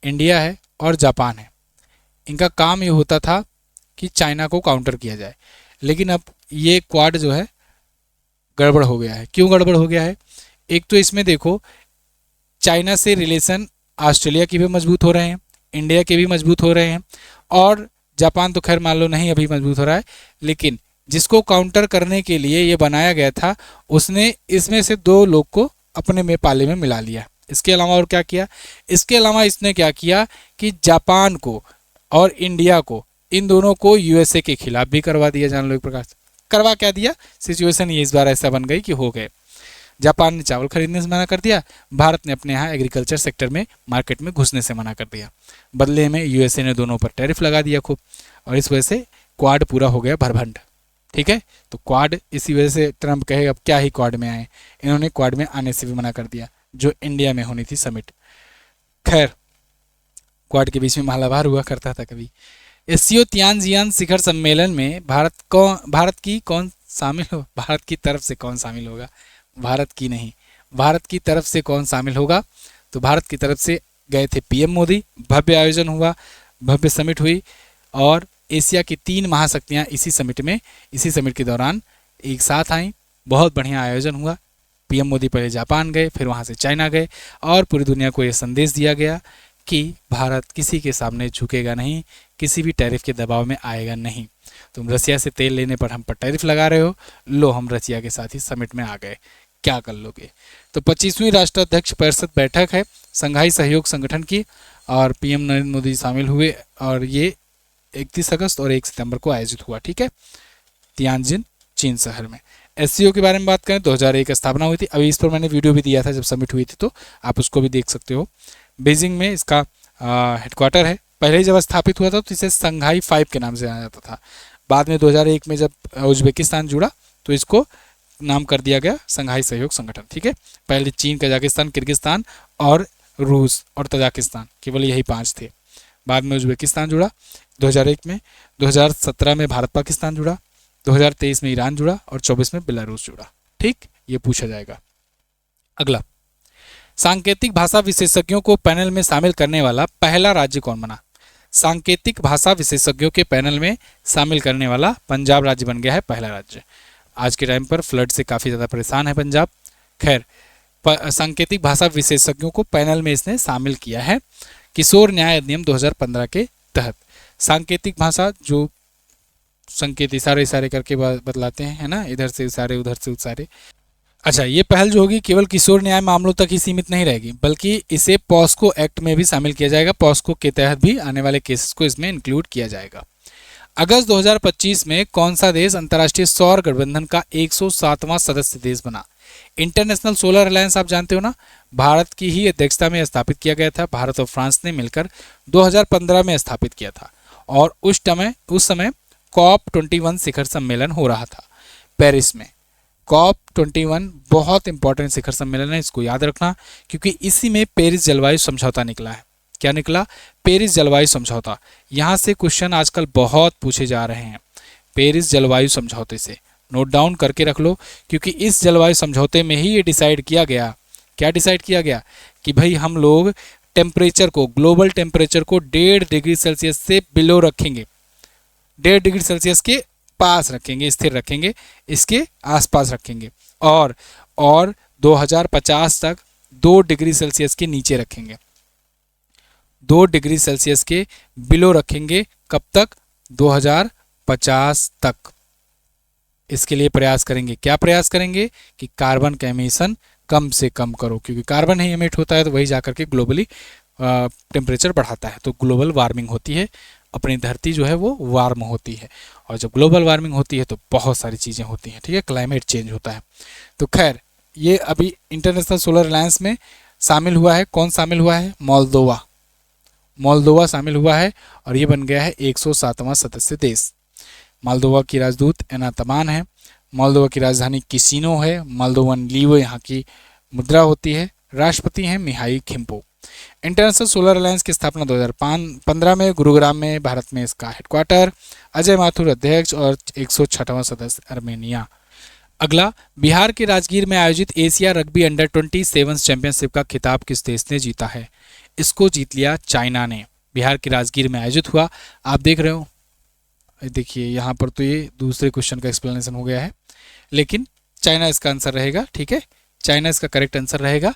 इंडिया है और जापान है। इनका काम ये होता था कि चाइना को काउंटर किया जाए, लेकिन अब ये क्वाड जो है गड़बड़ हो गया है। क्यों गड़बड़ हो गया है? एक तो इसमें देखो, चाइना से रिलेशन ऑस्ट्रेलिया के भी मजबूत हो रहे हैं, इंडिया के भी मजबूत हो रहे हैं, और जापान तो खैर मान लो नहीं अभी मजबूत हो रहा है, लेकिन जिसको काउंटर करने के लिए ये बनाया गया था उसने इसमें से 2 लोग को अपने में पाले में मिला लिया। इसके अलावा और क्या किया? इसके अलावा इसने क्या किया कि जापान को और इंडिया को, इन दोनों को USA के खिलाफ भी करवा दिया। जान लो एक प्रकार से करवा क्या दिया, सिचुएशन ये इस बार ऐसा बन गई कि हो गए। जापान ने चावल खरीदने से मना कर दिया, भारत ने अपने यहाँ एग्रीकल्चर सेक्टर में मार्केट में घुसने से मना कर दिया। बदले में यूएसए ने दोनों पर टैरिफ लगा दिया खूब, और इस वजह से क्वाड पूरा हो गया भरभंड। ठीक है, तो क्वाड इसी वजह से ट्रंप कहे अब क्या ही क्वाड में आए, इन्होंने क्वाड में आने से भी मना कर दिया जो इंडिया में होनी थी समिट। खैर, क्वाड के बीच में मालाबार हुआ करता था कभी। एससीओ तियानजियान शिखर सम्मेलन में भारत की कौन शामिल हो, भारत की तरफ से कौन शामिल होगा, भारत की नहीं, भारत की तरफ से कौन शामिल होगा, तो भारत की तरफ से गए थे पीएम मोदी। भव्य आयोजन हुआ, भव्य समिट हुई, और एशिया की 3 महाशक्तियां इसी समिट के दौरान एक साथ आईं। बहुत बढ़िया आयोजन हुआ। पीएम मोदी पहले जापान गए, फिर वहां से चाइना गए, और पूरी दुनिया को ये संदेश दिया गया कि भारत किसी के सामने झुकेगा नहीं, किसी भी टैरिफ के दबाव में आएगा नहीं। तुम रसिया से तेल लेने पर हम पर टैरिफ लगा रहे हो, लो हम रसिया के साथ ही समिट में आ गए, क्या कर लोगे। तो 25वीं राष्ट्राध्यक्ष परिषद बैठक है संघाई सहयोग संगठन की, और पीएम नरेंद्र मोदी शामिल हुए, और ये 31 अगस्त और 1 सितंबर को आयोजित हुआ। ठीक है, तियानजिन चीन शहर में। एससीओ के बारे में बात करें, 2001 स्थापना हुई थी। अभी इस पर मैंने वीडियो भी दिया था जब समिट हुई थी, तो आप उसको भी देख सकते हो। बीजिंग में इसका हेडक्वार्टर है। पहले जब स्थापित हुआ था तो इसे संघाई 5 के नाम से जाना जाता था। बाद में 2001 में जब उज्बेकिस्तान जुड़ा तो इसको नाम कर दिया गया संघाई सहयोग संगठन। ठीक है, पहले चीन, कजाकिस्तान, किर्गिस्तान और रूस और तजाकिस्तान, केवल यही 5 थे। बाद में उज्बेकिस्तान जुड़ा 2001 में, 2017 में भारत पाकिस्तान जुड़ा, 2023 में ईरान जुड़ा, और 24 में बेलारूस जुड़ा। ठीक, ये पूछा जाएगा। अगला, सांकेतिक भाषा विशेषज्ञों को पैनल में शामिल करने वाला पहला राज्य कौन बना। सांकेतिक भाषा विशेषज्ञों के पैनल में शामिल करने वाला पंजाब राज्य बन गया है पहला राज्य। आज के टाइम पर फ्लड से काफ़ी ज़्यादा परेशान है पंजाब। खैर, सांकेतिक भाषा विशेषज्ञों को पैनल में इसने शामिल किया है किशोर न्याय अधिनियम 2015 के तहत। सांकेतिक भाषा जो संकेत इशारे करके बतलाते हैं, है ना, इधर से इशारे उधर से उशारे। अच्छा, ये पहल जो होगी केवल किशोर न्याय मामलों तक ही सीमित नहीं रहेगी, बल्कि इसे पॉस्को एक्ट में भी शामिल किया जाएगा। पॉस्को के तहत भी आने वाले केसेस को इसमें इंक्लूड किया जाएगा। अगस्त 2025 में कौन सा देश अंतर्राष्ट्रीय सौर गठबंधन का 107वां सदस्य देश बना। इंटरनेशनल सोलर अलायंस आप जानते हो ना, भारत की ही अध्यक्षता में स्थापित किया गया था। भारत और फ्रांस ने मिलकर 2015 में स्थापित किया था, और उस समय COP21 शिखर सम्मेलन हो रहा था पेरिस में। COP21 बहुत इंपॉर्टेंट शिखर सम्मेलन है, इसको याद रखना, क्योंकि इसी में पेरिस जलवायु समझौता निकला है। क्या निकला? पेरिस जलवायु समझौता। यहाँ से क्वेश्चन आजकल बहुत पूछे जा रहे हैं पेरिस जलवायु समझौते से, नोट डाउन करके रख लो, क्योंकि इस जलवायु समझौते में ही ये डिसाइड किया गया। क्या डिसाइड किया गया? कि भाई हम लोग टेम्परेचर को, ग्लोबल टेम्परेचर को 1.5 डिग्री सेल्सियस से बिलो रखेंगे, 1.5 डिग्री सेल्सियस के पास रखेंगे, स्थिर रखेंगे, इसके आसपास रखेंगे, और 2050 तक 2 डिग्री सेल्सियस के नीचे रखेंगे, 2 डिग्री सेल्सियस के बिलो रखेंगे। कब तक? 2050 तक। इसके लिए प्रयास करेंगे। क्या प्रयास करेंगे? कि कार्बन का एमिशन कम से कम करो, क्योंकि कार्बन ही एमिट होता है तो वही जाकर के ग्लोबली टेम्परेचर बढ़ाता है, तो ग्लोबल वार्मिंग होती है, अपनी धरती जो है वो वार्म होती है, और जब ग्लोबल वार्मिंग होती है तो बहुत सारी चीज़ें होती हैं। ठीक है, क्लाइमेट चेंज होता है। तो खैर, ये अभी इंटरनेशनल सोलर अलायंस में शामिल हुआ है। कौन शामिल हुआ है? मोल्दोवा शामिल हुआ है, और ये बन गया है 107वां सदस्य देश। मोल्दोवा की राजदूत एना तमान है। मोल्दोवा की राजधानी किसिनो है। मोल्दोवन लीवो यहाँ की मुद्रा होती है। राष्ट्रपति हैं मिहाइल खिम्पो। इंटरनेशनल सोलर अलायंस की स्थापना 2015 में गुरुग्राम में, भारत में इसका हेडक्वार्टर। अजय माथुर अध्यक्ष, और 106वां सदस्य अर्मेनिया। अगला, बिहार के राजगीर में आयोजित एशिया रग्बी अंडर-27 चैंपियनशिप का खिताब किस देश ने जीता है? इसको जीत लिया चाइना ने। बिहार के राजगीर में आयोजित हुआ, आप देख रहे हो। देखिए यहाँ पर तो ये दूसरे क्वेश्चन का एक्सप्लेनेशन हो गया है, लेकिन चाइना इसका आंसर रहेगा। ठीक है, चाइना इसका करेक्ट आंसर रहेगा।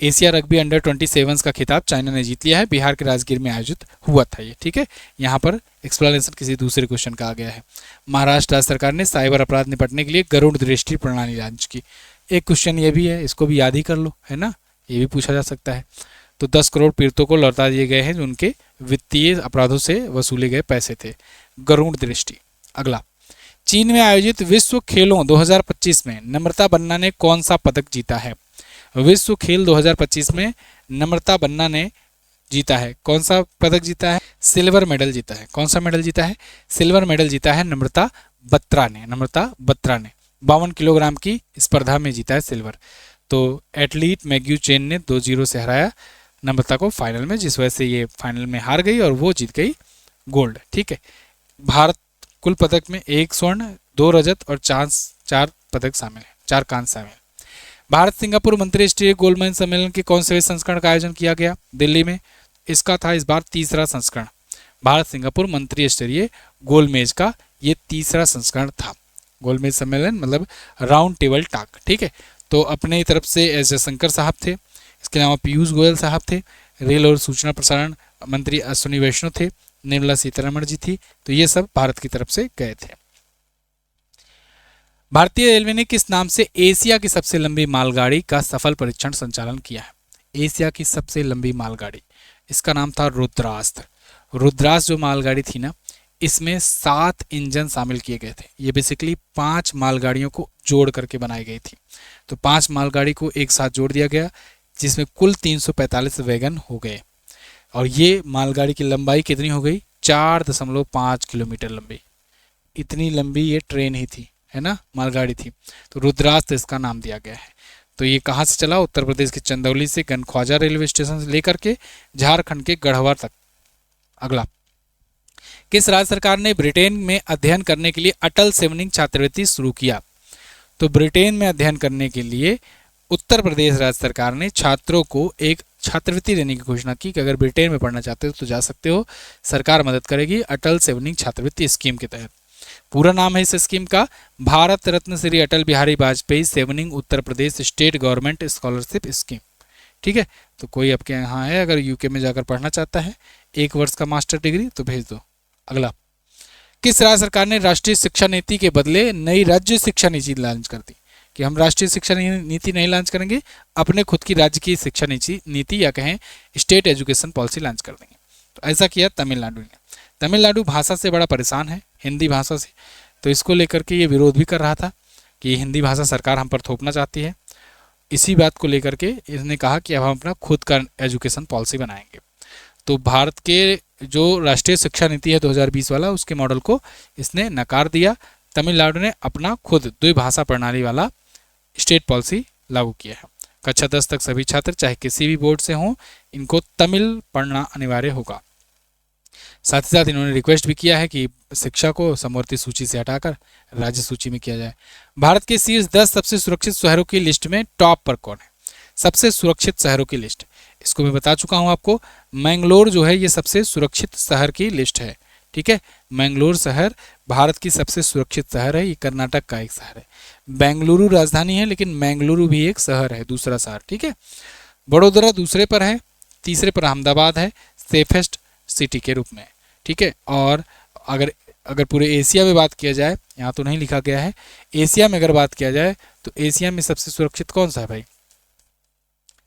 एशिया रग्बी अंडर-27 का खिताब चाइना ने जीत लिया है। बिहार के राजगीर में आयोजित हुआ था ये। ठीक है, यहाँ पर एक्सप्लेनेशन किसी दूसरे क्वेश्चन का आ गया है। महाराष्ट्र राज्य सरकार ने साइबर अपराध निपटने के लिए गरुड़ दृष्टि प्रणाली लॉन्च की। एक क्वेश्चन ये भी है, इसको भी याद ही कर लो, है ना, ये भी पूछा जा सकता है। तो 10 करोड़ पीड़ितों को लौटा दिए गए हैं जो उनके वित्तीय अपराधों से वसूले गए पैसे थे। गरुड़ दृष्टि। अगला, चीन में आयोजित विश्व खेलों 2025 में नम्रता बन्ना ने कौन सा पदक जीता है? विश्व खेल 2025 में नम्रता बन्ना ने जीता है, कौन सा पदक जीता है? सिल्वर मेडल जीता है। कौन सा मेडल जीता है? सिल्वर मेडल जीता है नम्रता बत्रा ने। नम्रता बत्रा ने 52 किलोग्राम की स्पर्धा में जीता है सिल्वर। तो एथलीट मैग्यू चेन ने 2-0 से हराया नम्रता को फाइनल में, जिस वजह से ये फाइनल में हार गई और वो जीत गई गोल्ड। ठीक है, भारत कुल पदक में 1 स्वर्ण 2 रजत और 4 पदक शामिल है, 4 कांस्य शामिल है। भारत सिंगापुर मंत्रिस्तरीय गोलमेज सम्मेलन के कौन से संस्करण का आयोजन किया गया? दिल्ली में। इसका था इस बार तीसरा संस्करण। भारत सिंगापुर मंत्रिस्तरीय गोलमेज का ये तीसरा संस्करण था। गोलमेज सम्मेलन मतलब राउंड टेबल टॉक। ठीक है, तो अपने तरफ से एस जयशंकर साहब थे, इसके अलावा पीयूष गोयल साहब थे, रेल और सूचना प्रसारण मंत्री अश्विनी वैष्णव थे, निर्मला सीतारमण जी थी। तो ये सब भारत की तरफ से गए थे। भारतीय रेलवे ने किस नाम से एशिया की सबसे लंबी मालगाड़ी का सफल परीक्षण संचालन किया है? एशिया की सबसे लंबी मालगाड़ी, इसका नाम था रुद्रास्त्र। रुद्रास्त्र जो मालगाड़ी थी ना, इसमें 7 इंजन शामिल किए गए थे। ये बेसिकली 5 मालगाड़ियों को जोड़ करके बनाई गई थी। तो 5 मालगाड़ी को एक साथ जोड़ दिया गया, जिसमें कुल 345 वैगन हो गए। और ये मालगाड़ी की लंबाई कितनी हो गई? 4.5 किलोमीटर लंबी। इतनी लंबी ये ट्रेन ही थी, है ना, मालगाड़ी थी। तो रुद्रास्त्र इसका नाम दिया गया है। तो ये कहाँ से चला? उत्तर प्रदेश के चंदौली से गनख्वाजा रेलवे स्टेशन से लेकर के झारखंड के गढ़वा तक। अगला, किस राज्य सरकार ने ब्रिटेन में अध्ययन करने के लिए अटल सेवनिंग छात्रवृत्ति शुरू किया? तो ब्रिटेन में अध्ययन करने के लिए उत्तर प्रदेश राज्य सरकार ने छात्रों को एक छात्रवृत्ति देने की घोषणा की कि अगर ब्रिटेन में पढ़ना चाहते हो तो जा सकते हो, सरकार मदद करेगी अटल सेवनिंग छात्रवृत्ति स्कीम के तहत। पूरा नाम है इस स्कीम का Bharat Ratna Shri Atal Bihari Vajpayee सेवनिंग Uttar Pradesh state government scholarship scheme. ठीक है, तो कोई आपके यहाँ है अगर यूके में जाकर पढ़ना चाहता है 1 वर्ष का मास्टर डिग्री तो भेज दो। अगला, किस राज्य सरकार ने राष्ट्रीय शिक्षा नीति के बदले नई राज्य शिक्षा नीति लॉन्च कर दी? कि हम राष्ट्रीय शिक्षा नीति नहीं लॉन्च करेंगे, अपने खुद की राज्य की शिक्षा नीति या कहें स्टेट एजुकेशन पॉलिसी लॉन्च कर देंगे। तो ऐसा किया तमिलनाडु ने। तमिलनाडु भाषा से बड़ा परेशान है, हिंदी भाषा से, तो इसको लेकर के ये विरोध भी कर रहा था कि हिंदी भाषा सरकार हम पर थोपना चाहती है। इसी बात को लेकर के इसने कहा कि अब हम अपना खुद का एजुकेशन पॉलिसी बनाएंगे। तो भारत के जो राष्ट्रीय शिक्षा नीति है 2020 वाला, उसके मॉडल को इसने नकार दिया। तमिलनाडु ने अपना खुद द्विभाषा प्रणाली वाला स्टेट पॉलिसी लागू किया है। कक्षा 10 तक सभी छात्र चाहे किसी भी बोर्ड से हों, इनको तमिल पढ़ना अनिवार्य होगा। साथ ही साथ इन्होंने रिक्वेस्ट भी किया है कि शिक्षा को समवर्ती सूची से हटाकर राज्य सूची में किया जाए। भारत के शीर्ष 10 सबसे सुरक्षित शहरों की लिस्ट में टॉप पर कौन है? सबसे सुरक्षित शहरों की लिस्ट, इसको मैं बता चुका हूं आपको। मैंगलोर जो है ये सबसे सुरक्षित शहर की लिस्ट है। ठीक है, मैंगलोर शहर भारत की सबसे सुरक्षित शहर है। ये कर्नाटक का एक शहर है। बेंगलुरु राजधानी है, लेकिन मैंगलुरु भी एक शहर है, दूसरा शहर। ठीक है, बड़ोदरा दूसरे पर है, तीसरे पर अहमदाबाद है सेफेस्ट सिटी के रूप में। ठीक है, और अगर पूरे एशिया में बात किया जाए, यहाँ तो नहीं लिखा गया है, एशिया में अगर बात किया जाए तो एशिया में सबसे सुरक्षित कौन सा है भाई?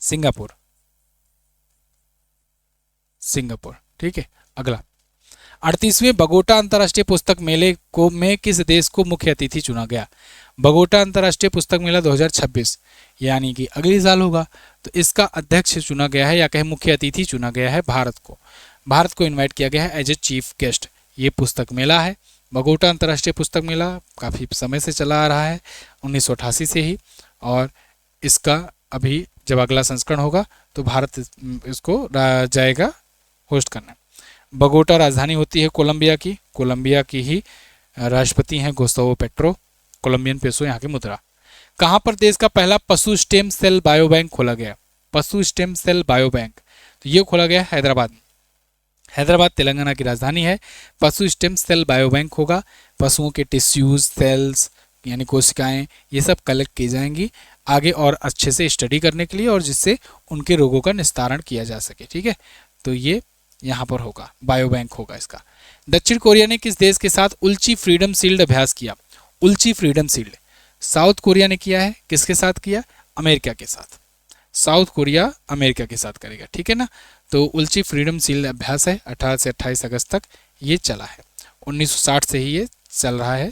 सिंगापुर। सिंगापुर। ठीक है, अगला, 38वें बगोटा अंतर्राष्ट्रीय पुस्तक मेले को में किस देश को मुख्य अतिथि चुना गया? बगोटा अंतर्राष्ट्रीय पुस्तक मेला 2026 यानी कि अगले साल होगा। तो इसका अध्यक्ष चुना गया है या कहे मुख्य अतिथि चुना गया है भारत को। भारत को इनवाइट किया गया है एज ए चीफ गेस्ट। ये पुस्तक मेला है, बगोटा अंतर्राष्ट्रीय पुस्तक मेला काफ़ी समय से चला आ रहा है, 1988 से ही। और इसका अभी जब अगला संस्करण होगा तो भारत इसको जाएगा होस्ट करने। बगोटा राजधानी होती है कोलंबिया की। कोलंबिया की ही राष्ट्रपति हैं गुस्तावो पेट्रो। कोलंबियन पेसो यहाँ की मुद्रा। कहाँ पर देश का पहला पशु स्टेम सेल बायो बैंक खोला गया? पशु स्टेम सेल बायो बैंक, तो ये खोला गया हैदराबाद में। हैदराबाद तेलंगाना की राजधानी है। पशु स्टेम सेल बायो बैंक होगा। पशुओं के टिश्यूज, सेल्स यानी कोशिकाएं, ये सब कलेक्ट की जाएंगी आगे और अच्छे से स्टडी करने के लिए, और जिससे उनके रोगों का निस्तारण किया जा सके। ठीक है, तो ये यहाँ पर होगा, बायो बैंक होगा इसका। दक्षिण कोरिया ने किस देश के साथ उल्ची फ्रीडम शील्ड अभ्यास किया? उल्ची फ्रीडम शील्ड साउथ कोरिया ने किया है। किसके साथ किया? अमेरिका के साथ। साउथ कोरिया अमेरिका के साथ करेगा। ठीक है ना, तो उल्ची फ्रीडम शील्ड अभ्यास है, 18 से 28 अगस्त तक ये चला है। 1960 से ही ये चल रहा है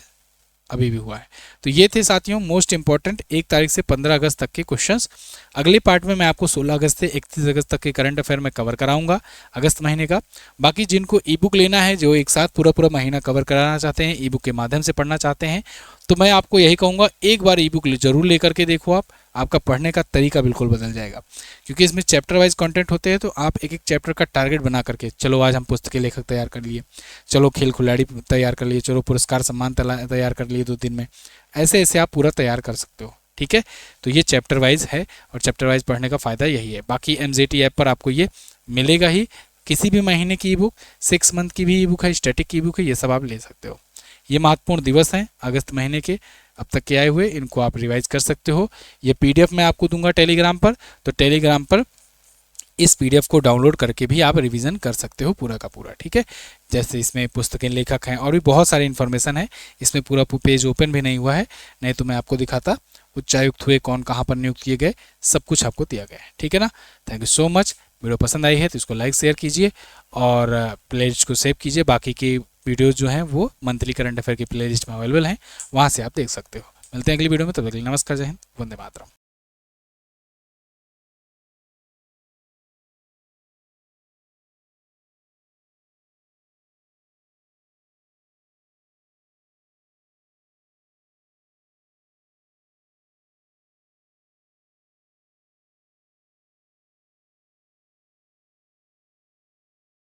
अभी भी हुआ है। तो ये थे साथियों मोस्ट इंपॉर्टेंट 1 तारीख से 15 अगस्त तक के क्वेश्चंस। अगले पार्ट में मैं आपको 16 अगस्त से 31 अगस्त तक के करंट अफेयर में कवर कराऊंगा अगस्त महीने का। बाकी जिनको ई बुक लेना है, जो एक साथ पूरा पूरा महीना कवर कराना चाहते हैं, ई बुक के माध्यम से पढ़ना चाहते हैं, तो मैं आपको यही कहूँगा एक बार ई बुक जरूर लेकर के देखो। आपका पढ़ने का तरीका बिल्कुल बदल जाएगा, क्योंकि इसमें चैप्टर वाइज कंटेंट होते हैं। तो आप एक एक चैप्टर का टारगेट बना करके, चलो आज हम पुस्तकें लेखक तैयार कर लिए, चलो खेल खिलाड़ी तैयार कर लिए, चलो पुरस्कार सम्मान तैयार कर लिए 2 दिन में, ऐसे ऐसे आप पूरा तैयार कर सकते हो। ठीक है, तो ये चैप्टर वाइज है और चैप्टर वाइज पढ़ने का फ़ायदा यही है। बाकी MZT ऐप पर आपको ये मिलेगा ही, किसी भी महीने की ई बुक, 6 मंथ की भी ई बुक है, स्टैटिक की ई बुक है, ये सब आप ले सकते हो। ये महत्वपूर्ण दिवस हैं अगस्त महीने के अब तक के आए हुए, इनको आप रिवाइज कर सकते हो। ये PDF मैं आपको दूंगा टेलीग्राम पर, तो टेलीग्राम पर इस PDF को डाउनलोड करके भी आप रिवीजन कर सकते हो पूरा का पूरा। ठीक है, जैसे इसमें पुस्तकें, लेखक हैं और भी बहुत सारी इन्फॉर्मेशन है। इसमें पूरा पेज ओपन भी नहीं हुआ है, नहीं तो मैं आपको दिखाता। उच्चायुक्त हुए, कौन कहाँ पर नियुक्त किए गए, सब कुछ आपको दिया गया है। ठीक है ना, thank you so much. Video पसंद आई है तो इसको लाइक शेयर कीजिए और प्लेलिस्ट को सेव कीजिए। बाकी की वीडियोज़ जो हैं वो मंथली करंट अफेयर की प्लेलिस्ट में अवेलेबल हैं, वहाँ से आप देख सकते हो। मिलते हैं अगली वीडियो में, तब तक के लिए नमस्कार, जय हिंद, वंदे मातरम।